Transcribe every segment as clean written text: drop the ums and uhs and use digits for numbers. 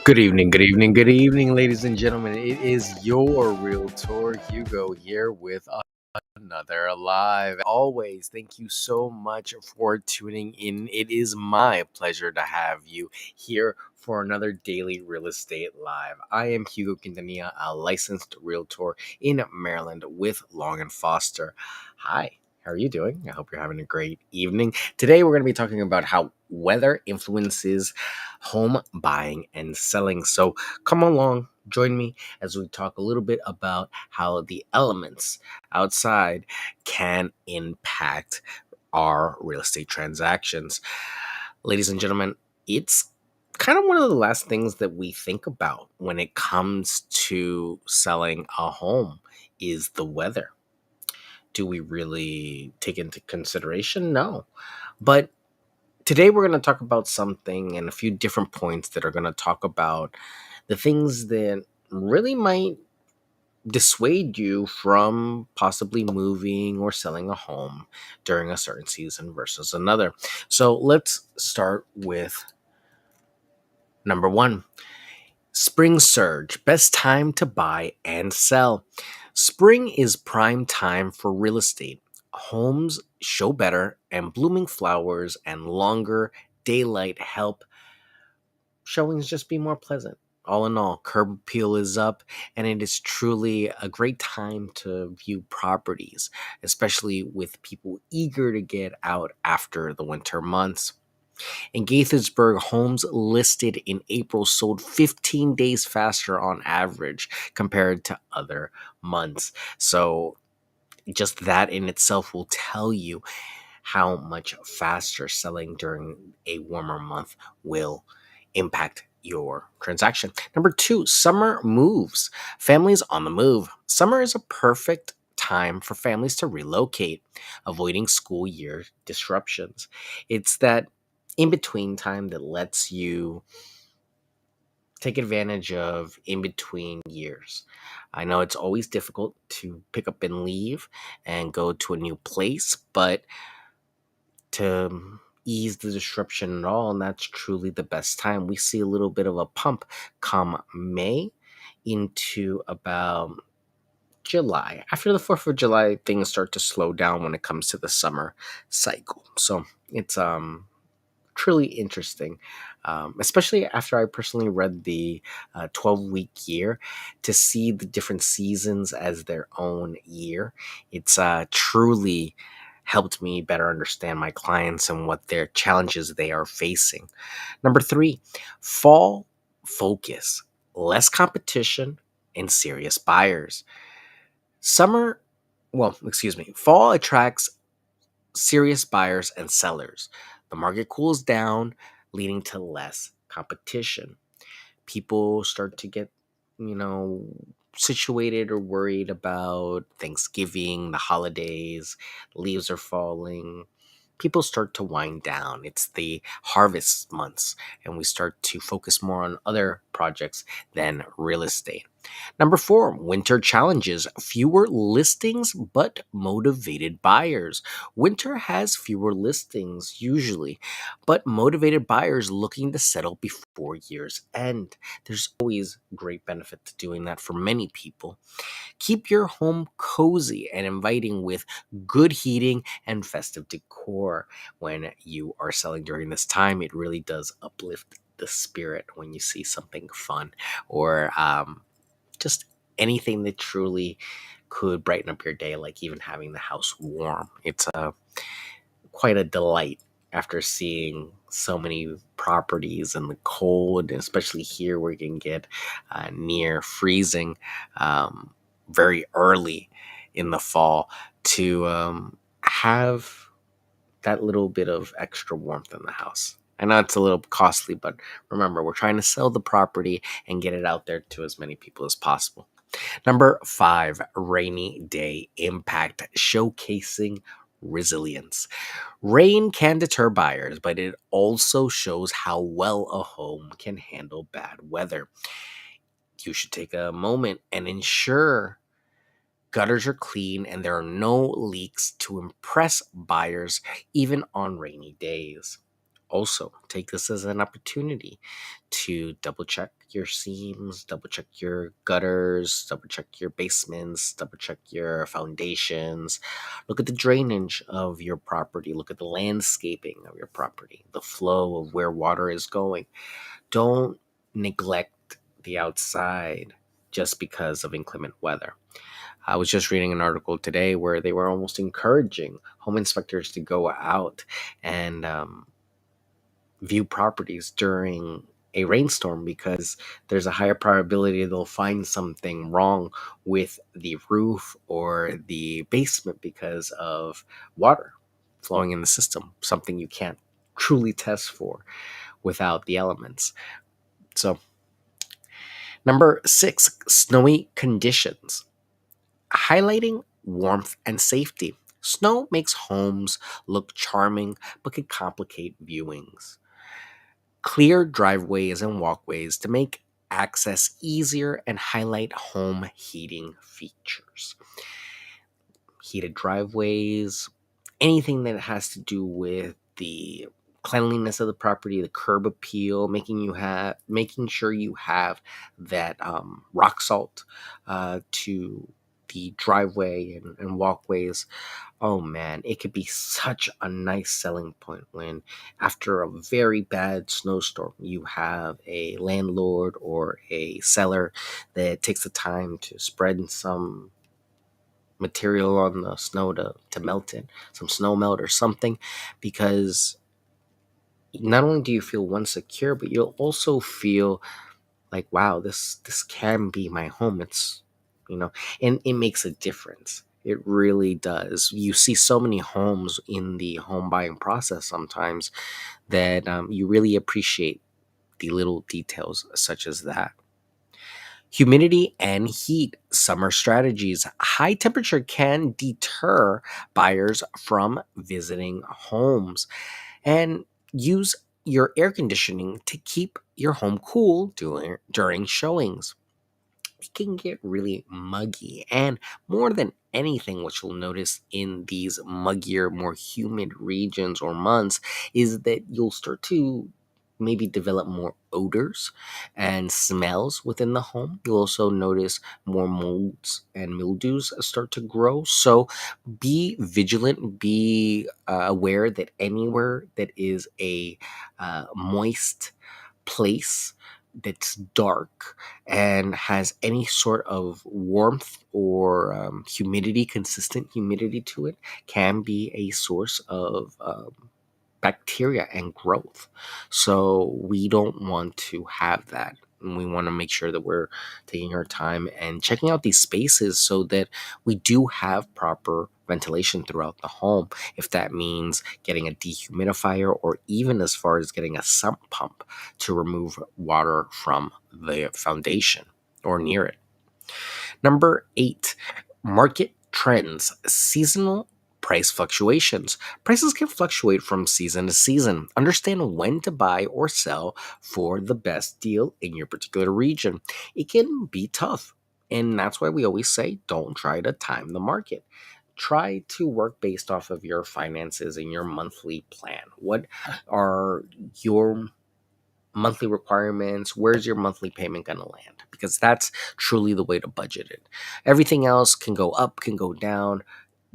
Good evening, ladies and gentlemen. It is your Realtor Hugo here with another live. Always, thank you so much for tuning in. It is my pleasure to have you here for another daily real estate live. I am Hugo Quintanilla, a licensed Realtor in Maryland with Long and Foster. Hi. How are you doing? I hope you're having a great evening. Today, we're going to be talking about how weather influences home buying and selling. So, come along, join me as we talk a little bit about how the elements outside can impact our real estate transactions. Ladies and gentlemen, it's kind of one of the last things that we think about when it comes to selling a home is the weather. Do we really take into consideration? No. But today we're going to talk about something and a few different points that are going to talk about the things that really might dissuade you from possibly moving or selling a home during a certain season versus another. So let's start with number one. Spring surge, best time to buy and sell. Spring is prime time for real estate. Homes show better, and blooming flowers and longer daylight help showings just be more pleasant. All in all, curb appeal is up, and it is truly a great time to view properties, especially with people eager to get out after the winter months. In Gaithersburg, homes listed in April sold 15 days faster on average compared to other months. So, just that in itself will tell you how much faster selling during a warmer month will impact your transaction. Number two, summer moves. Families on the move. Summer is a perfect time for families to relocate, avoiding school year disruptions. It's that in between time that lets you take advantage of in between years. I know it's always difficult to pick up and leave and go to a new place, but to ease the disruption at all, and that's truly the best time. We see a little bit of a pump come May into about July. After the 4th of July, things start to slow down when it comes to the summer cycle. So it's truly interesting, especially after I personally read the 12-week year to see the different seasons as their own year. It's truly helped me better understand my clients and what their challenges they are facing. Number three, fall focus, less competition and serious buyers. Summer, fall attracts serious buyers and sellers. The market cools down, leading to less competition. People start to get, you know, situated or worried about Thanksgiving, the holidays, leaves are falling. People start to wind down. It's the harvest months, and we start to focus more on other projects than real estate. Number four, winter challenges. Fewer listings, but motivated buyers. Winter has fewer listings usually, but motivated buyers looking to settle before year's end. There's always great benefit to doing that for many people. Keep your home cozy and inviting with good heating and festive decor. When you are selling during this time, it really does uplift the spirit when you see something fun or just anything that truly could brighten up your day, like even having the house warm. It's quite a delight after seeing so many properties in the cold, and especially here where you can get near freezing very early in the fall to have that little bit of extra warmth in the house. I know it's a little costly, but remember, we're trying to sell the property and get it out there to as many people as possible. Number five, rainy day impact, showcasing resilience. Rain can deter buyers, but it also shows how well a home can handle bad weather. You should take a moment and ensure gutters are clean and there are no leaks to impress buyers even on rainy days. Also, take this as an opportunity to double check your seams, double check your gutters, double check your basements, double check your foundations. Look at the drainage of your property, look at the landscaping of your property, the flow of where water is going. Don't neglect the outside just because of inclement weather. I was just reading an article today where they were almost encouraging home inspectors to go out and view properties during a rainstorm because there's a higher probability they'll find something wrong with the roof or the basement because of water flowing in the system, something you can't truly test for without the elements. So, number 6, snowy conditions. Highlighting warmth and safety. Snow makes homes look charming but can complicate viewings. Clear driveways and walkways to make access easier and highlight home heating features. Heated driveways, anything that has to do with the cleanliness of the property, the curb appeal, making sure you have that rock salt to the driveway and walkways. Oh man, it could be such a nice selling point when, after a very bad snowstorm, you have a landlord or a seller that takes the time to spread some material on the snow to melt it, some snow melt or something, because not only do you feel one secure, but you'll also feel like, wow, this can be my home. It's, and it makes a difference. It really does. You see so many homes in the home buying process sometimes that you really appreciate the little details such as that. Humidity and heat, summer strategies. High temperature can deter buyers from visiting homes, and use your air conditioning to keep your home cool during showings. It can get really muggy. And more than anything, what you'll notice in these muggier, more humid regions or months is that you'll start to maybe develop more odors and smells within the home. You'll also notice more molds and mildews start to grow. So be vigilant, be aware that anywhere that is a moist place that's dark and has any sort of warmth or humidity, consistent humidity to it, can be a source of bacteria and growth. So we don't want to have that. And we want to make sure that we're taking our time and checking out these spaces so that we do have proper ventilation throughout the home. If that means getting a dehumidifier or even as far as getting a sump pump to remove water from the foundation or near it. Number 8, market trends, seasonal price fluctuations. Prices can fluctuate from season to season. Understand when to buy or sell for the best deal in your particular region. It can be tough, and that's why we always say don't try to time the market. Try to work based off of your finances and your monthly plan. What are your monthly requirements? Where's your monthly payment going to land? Because that's truly the way to budget it. Everything else can go up, can go down,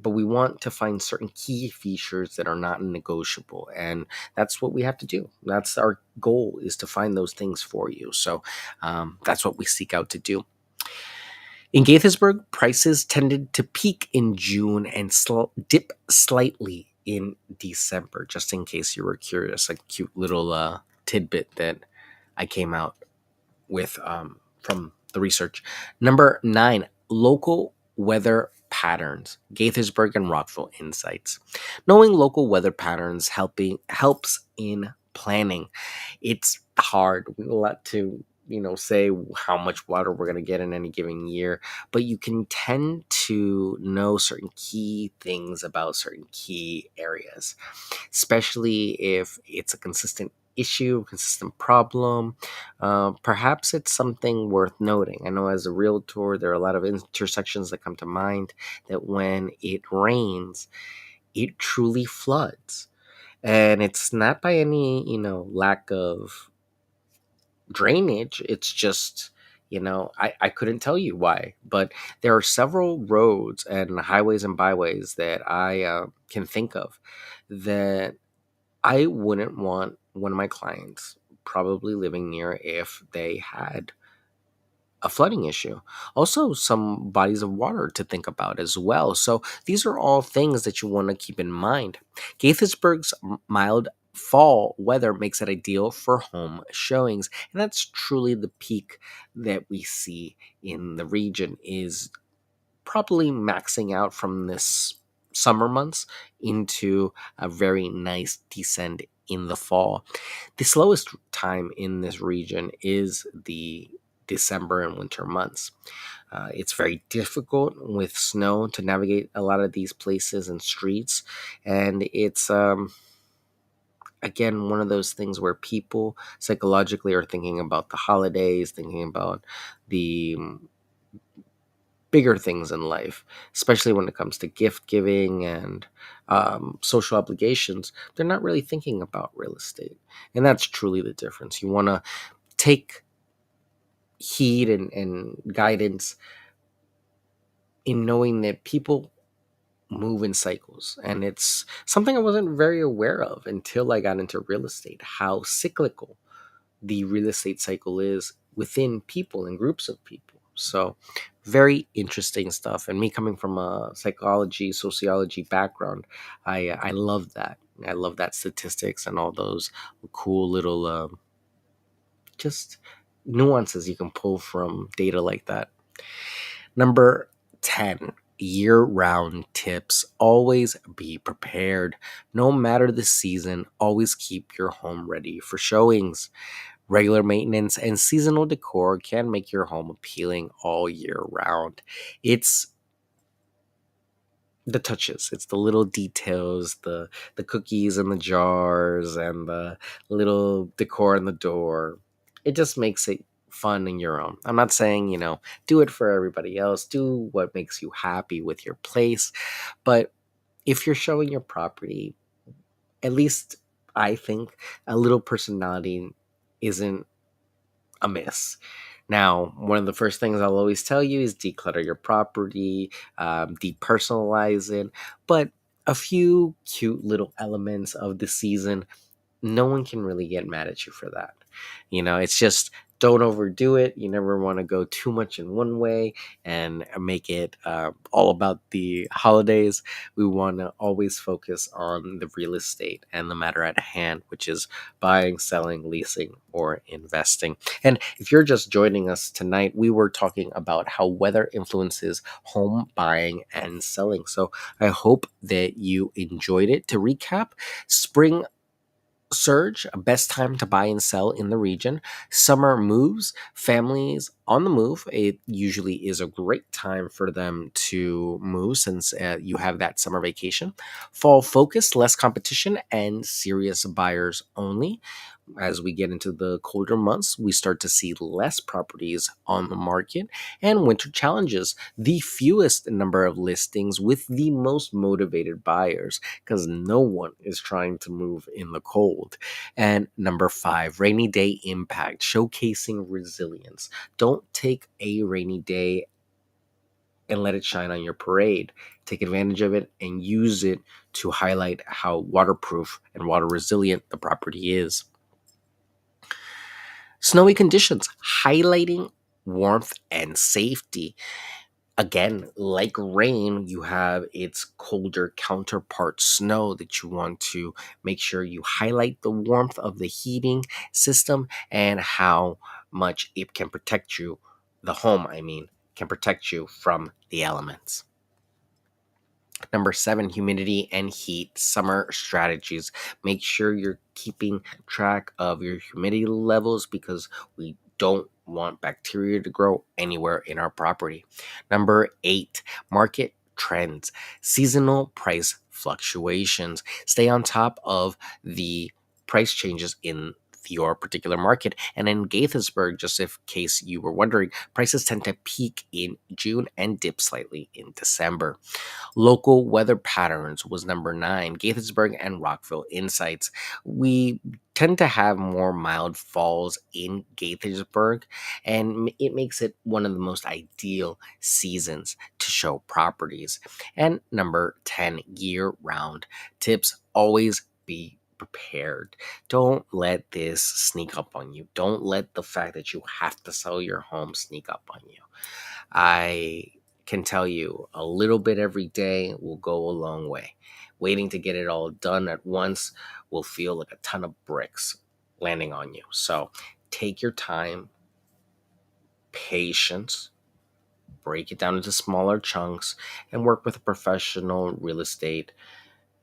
but we want to find certain key features that are not negotiable, and that's what we have to do. That's our goal, is to find those things for you. So that's what we seek out to do. In Gaithersburg, prices tended to peak in June and dip slightly in December, just in case you were curious. A cute little tidbit that I came out with from the research. Number 9, local weather patterns. Gaithersburg and Rockville insights. Knowing local weather patterns helps in planning. It's hard. We have a lot to say how much water we're going to get in any given year, but you can tend to know certain key things about certain key areas, especially if it's a consistent issue, consistent problem. Perhaps it's something worth noting. I know as a realtor, there are a lot of intersections that come to mind that when it rains, it truly floods. And it's not by any, lack of drainage. It's just, I couldn't tell you why, but there are several roads and highways and byways that I can think of that I wouldn't want one of my clients probably living near if they had a flooding issue. Also, some bodies of water to think about as well. So, these are all things that you want to keep in mind. Gaithersburg's mild fall weather makes it ideal for home showings, and that's truly the peak that we see in the region is probably maxing out from this summer months into a very nice descent in the fall. The slowest time in this region is the December and winter months. It's very difficult with snow to navigate a lot of these places and streets, and it's again one of those things where people psychologically are thinking about the holidays, thinking about the bigger things in life, especially when it comes to gift giving and social obligations. They're not really thinking about real estate. And that's truly the difference. You want to take heed and guidance in knowing that people move in cycles. And it's something I wasn't very aware of until I got into real estate, how cyclical the real estate cycle is within people and groups of people. So, very interesting stuff. And me coming from a psychology, sociology background, I love that. I love that statistics and all those cool little just nuances you can pull from data like that. Number 10, year round tips. Always be prepared. No matter the season, always keep your home ready for showings. Regular maintenance and seasonal decor can make your home appealing all year round. It's the touches, it's the little details, the cookies in the jars and the little decor in the door. It just makes it fun in your own. I'm not saying, do it for everybody else. Do what makes you happy with your place. But if you're showing your property, at least I think a little personality isn't amiss. Now, one of the first things I'll always tell you is declutter your property, depersonalize it, but a few cute little elements of the season, no one can really get mad at you for that. It's just don't overdo it. You never want to go too much in one way and make it all about the holidays. We want to always focus on the real estate and the matter at hand, which is buying, selling, leasing, or investing. And if you're just joining us tonight, we were talking about how weather influences home buying and selling. So I hope that you enjoyed it. To recap, spring surge, best time to buy and sell in the region. Summer moves, families on the move. It usually is a great time for them to move since you have that summer vacation. Fall focus, less competition, and serious buyers only. As we get into the colder months, we start to see less properties on the market, and winter challenges the fewest number of listings with the most motivated buyers because no one is trying to move in the cold. And number 5, rainy day impact, showcasing resilience. Don't take a rainy day and let it shine on your parade. Take advantage of it and use it to highlight how waterproof and water resilient the property is. Snowy conditions, highlighting warmth and safety. Again, like rain, you have its colder counterpart, snow, that you want to make sure you highlight the warmth of the heating system and how much it can protect you, the home, can protect you from the elements. Number 7, humidity and heat, summer strategies. Make sure you're keeping track of your humidity levels because we don't want bacteria to grow anywhere in our property. Number 8, market trends, seasonal price fluctuations. Stay on top of the price changes in your particular market. And in Gaithersburg, just in case you were wondering, prices tend to peak in June and dip slightly in December. Local weather patterns was number 9. Gaithersburg and Rockville insights. We tend to have more mild falls in Gaithersburg, and it makes it one of the most ideal seasons to show properties. And number 10, year round tips: always be prepared. Don't let this sneak up on you. Don't let the fact that you have to sell your home sneak up on you. I can tell you a little bit every day will go a long way. Waiting to get it all done at once will feel like a ton of bricks landing on you. So take your time, patience, break it down into smaller chunks, and work with a professional real estate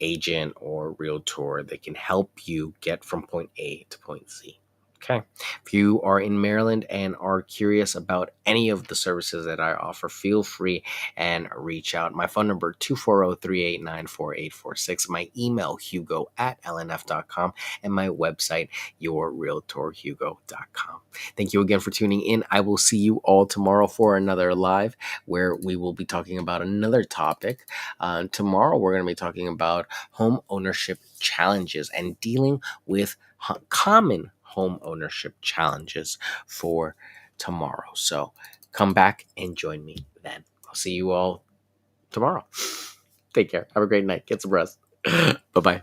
agent or realtor that can help you get from point A to point Z. Okay. If you are in Maryland and are curious about any of the services that I offer, feel free and reach out. My phone number 240-389-4846. My email hugo@lnf.com, and my website yourrealtorhugo.com. Thank you again for tuning in. I will see you all tomorrow for another live where we will be talking about another topic. Tomorrow we're going to be talking about home ownership challenges and dealing with common home ownership challenges for tomorrow. So come back and join me then. I'll see you all tomorrow. Take care. Have a great night. Get some rest. Bye bye.